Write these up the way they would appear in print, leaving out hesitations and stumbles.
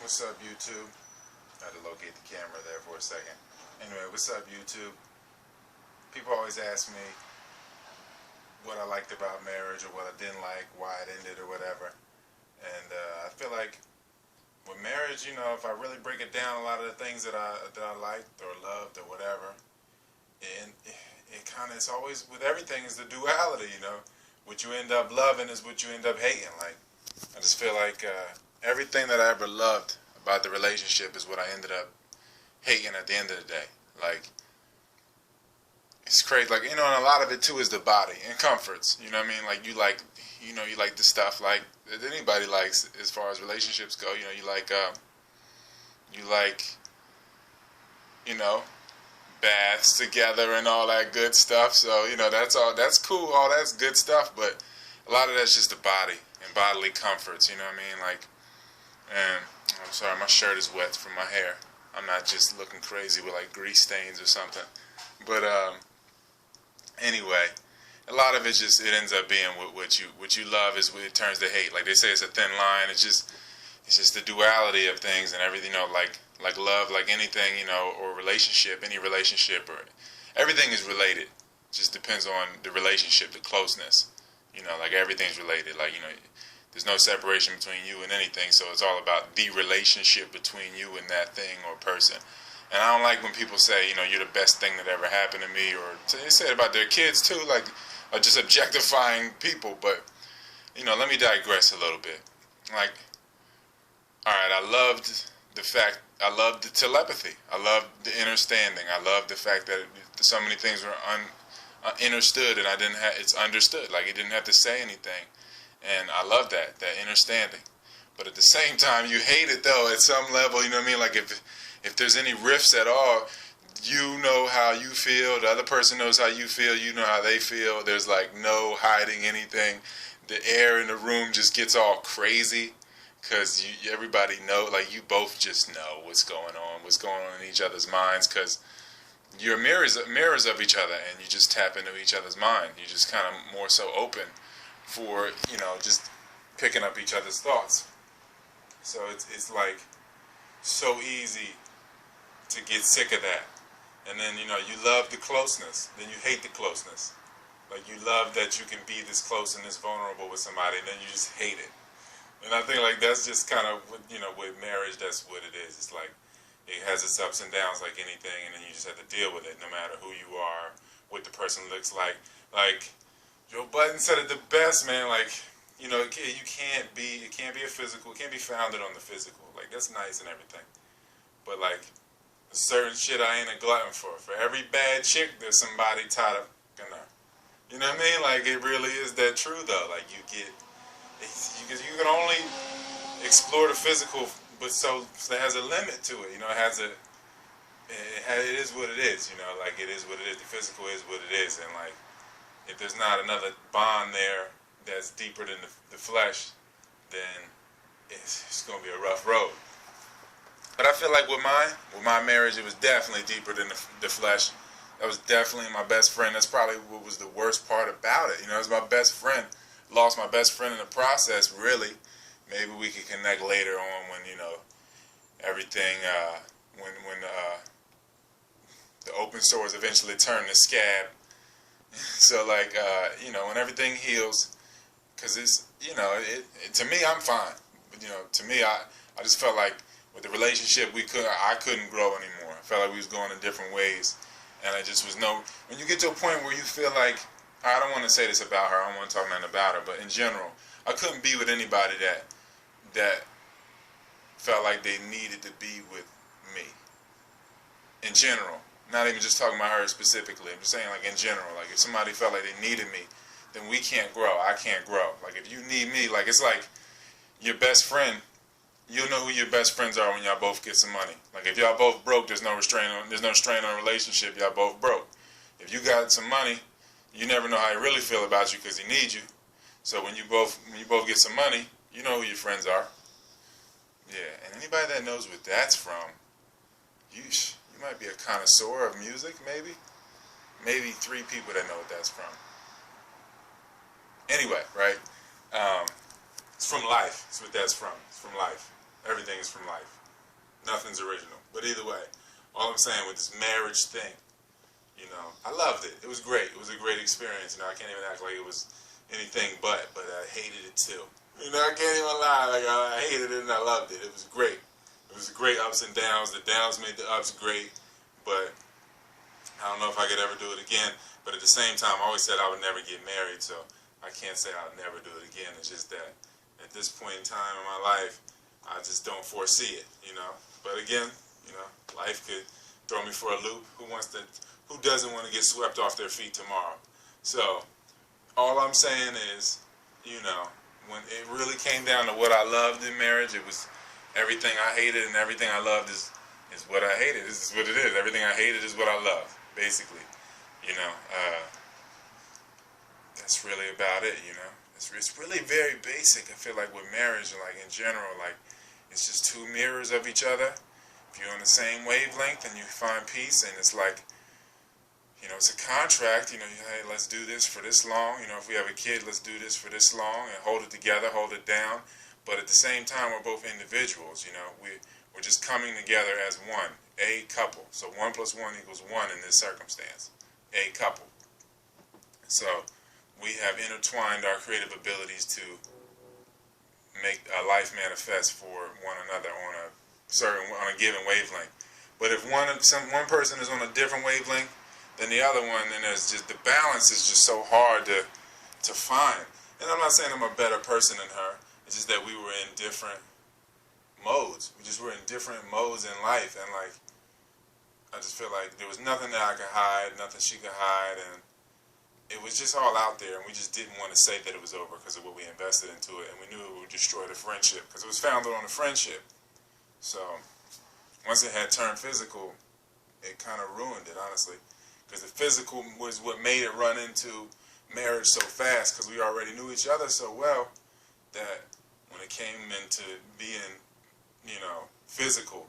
What's up, YouTube? I had to locate the camera there for a second. Anyway, what's up, YouTube? People always ask me what I liked about marriage or what I didn't like, why it ended or whatever. And I feel like with marriage, you know, if I really break it down, a lot of the things that I liked or loved or whatever, and it kind of, it's always, with everything, is the duality, you know. What you end up loving is what you end up hating. Like, I just feel like everything that I ever loved about the relationship is what I ended up hating at the end of the day. Like, it's crazy. Like, you know, and a lot of it too is the body and comforts. You know what I mean? Like, you like, you know, you like the stuff like that anybody likes as far as relationships go. You know, you like, you know, baths together and all that good stuff. So, you know, that's cool, all that's good stuff, but a lot of that's just the body and bodily comforts, you know what I mean? Like, and I'm sorry, my shirt is wet from my hair. I'm not just looking crazy with like grease stains or something. But anyway, a lot of it just, it ends up being what you love is what it turns to hate. Like they say, it's a thin line. It's just the duality of things and everything, you know, like love, like anything, you know, or relationship, any relationship, or everything is related. It just depends on the relationship, the closeness. You know, like everything's related. Like, you know, there's no separation between you and anything, so it's all about the relationship between you and that thing or person. And I don't like when people say, you know, you're the best thing that ever happened to me, or they say it about their kids too, like, or just objectifying people. But, you know, let me digress a little bit. Like, all right, I loved the telepathy. I loved the understanding. I loved the fact that so many things were understood, and it's understood. Like, it didn't have to say anything. And I love that understanding. But at the same time, you hate it, though, at some level, you know what I mean? Like, if there's any rifts at all, you know how you feel, the other person knows how you feel, you know how they feel. There's, like, no hiding anything. The air in the room just gets all crazy. Because everybody know, like, you both just know what's going on in each other's minds, because you're mirrors of each other, and you just tap into each other's mind. You just kind of more so open for, you know, just picking up each other's thoughts. So it's like so easy to get sick of that. And then, you know, you love the closeness, then you hate the closeness. Like, you love that you can be this close and this vulnerable with somebody, and then you just hate it. And I think, like, that's just kind of, you know, with marriage, that's what it is. It's like, it has its ups and downs like anything, and then you just have to deal with it, no matter who you are, what the person looks like. Like, Joe Budden said it the best, man. Like, you know, it can't be a physical, it can't be founded on the physical. Like, that's nice and everything. But, like, certain shit I ain't a glutton for. For every bad chick, there's somebody tied up in her. You know what I mean? Like, it really is that true, though. Like, because you can only explore the physical, but so it has a limit to it. You know, it is what it is. You know, like, it is what it is. The physical is what it is, and like, if there's not another bond there that's deeper than the flesh, then it's gonna be a rough road. But I feel like with my marriage, it was definitely deeper than the flesh. That was definitely my best friend. That's probably what was the worst part about it. You know, it was my best friend. Lost my best friend in the process, really. Maybe we could connect later on when, you know, everything, when the open sores eventually turn to scab. So, like, you know, when everything heals, because it's, you know, to me, I'm fine. But, you know, to me, I just felt like with the relationship, I couldn't grow anymore. I felt like we was going in different ways. And I just was when you get to a point where you feel like, I don't want to say this about her, I don't want to talk nothing about her, but in general, I couldn't be with anybody that felt like they needed to be with me. In general. Not even just talking about her specifically. I'm just saying, like, in general. Like, if somebody felt like they needed me, then we can't grow. I can't grow. Like, if you need me, like, it's like your best friend, you'll know who your best friends are when y'all both get some money. Like, if y'all both broke, there's no strain on a relationship. Y'all both broke. If you got some money, you never know how he really feel about you because he needs you. So when you both get some money, you know who your friends are. Yeah, and anybody that knows what that's from, you might be a connoisseur of music, maybe. Maybe 3 people that know what that's from. Anyway, right? It's from life. That's what that's from. It's from life. Everything is from life. Nothing's original. But either way, all I'm saying with this marriage thing, I loved it. It was great. It was a great experience. I can't even act like it was anything but I hated it too. I can't even lie. Like, I hated it and I loved it. It was great. It was great ups and downs. The downs made the ups great, but I don't know if I could ever do it again. But at the same time, I always said I would never get married, so I can't say I'll never do it again. It's just that at this point in time in my life, I just don't foresee it, But again, life could throw me for a loop. Who doesn't want to get swept off their feet tomorrow? So all I'm saying is, when it really came down to what I loved in marriage, it was everything I hated and everything I loved is what I hated. This is what it is. Everything I hated is what I love, basically. That's really about it, It's really very basic, I feel like, with marriage, like in general, like it's just two mirrors of each other. If you're on the same wavelength and you find peace, and it's like, it's a contract, hey, let's do this for this long. If we have a kid, let's do this for this long and hold it together, hold it down. But at the same time, we're both individuals, We're just coming together as one, a couple. So 1 + 1 = 1 in this circumstance, a couple. So we have intertwined our creative abilities to make a life manifest for one another on a given wavelength. But if one person is on a different wavelength than the other one, then there's just the balance is just so hard to find. And I'm not saying I'm a better person than her. It's just that we were in different modes. We just were in different modes in life, and like I just feel like there was nothing that I could hide, nothing she could hide, and it was just all out there, and we just didn't want to say that it was over because of what we invested into it, and we knew it would destroy the friendship because it was founded on a friendship. So once it had turned physical, it kind of ruined it, honestly, because the physical was what made it run into marriage so fast, because we already knew each other so well that when it came into being, physical,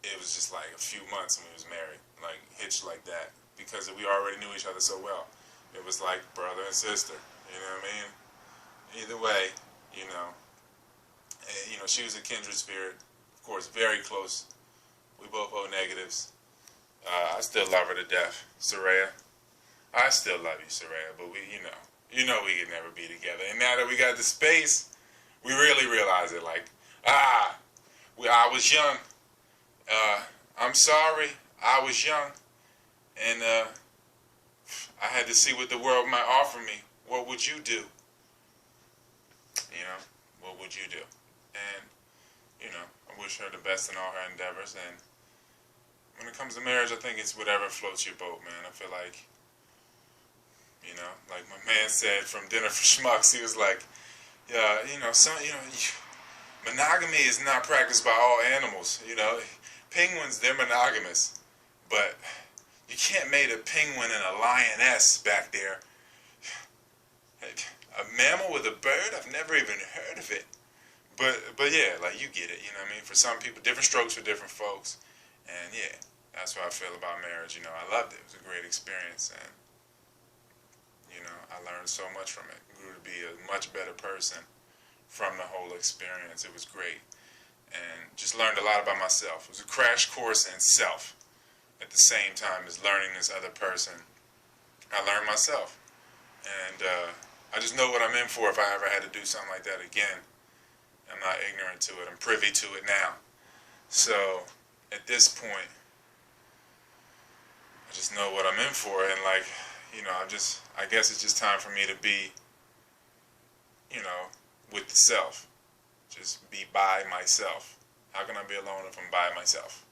it was just like a few months and we was married, like hitched like that, because we already knew each other so well. It was like brother and sister, you know what I mean? Either way, she was a kindred spirit, of course, very close. We both owe negatives. I still love her to death, Soraya. I still love you, Soraya, but we could never be together. And now that we got the space, we really realize it. Like, I was young. I'm sorry, I was young, and I had to see what the world might offer me. What would you do? What would you do? And, I wish her the best in all her endeavors. And when it comes to marriage, I think it's whatever floats your boat, man. I feel like, like my man said from Dinner for Schmucks, he was like, monogamy is not practiced by all animals, Penguins, they're monogamous, but you can't make a penguin and a lioness back there. A mammal with a bird? I've never even heard of it. But yeah, like, you get it, you know what I mean? For some people, different strokes for different folks. And yeah, that's what I feel about marriage. I loved it. It was a great experience. And, I learned so much from it. Grew to be a much better person from the whole experience. It was great. And just learned a lot about myself. It was a crash course in self. At the same time as learning this other person, I learned myself. And I just know what I'm in for if I ever had to do something like that again. I'm not ignorant to it. I'm privy to it now. So at this point, I just know what I'm in for. And like, I guess it's just time for me to be, with the self. Just be by myself. How can I be alone if I'm by myself?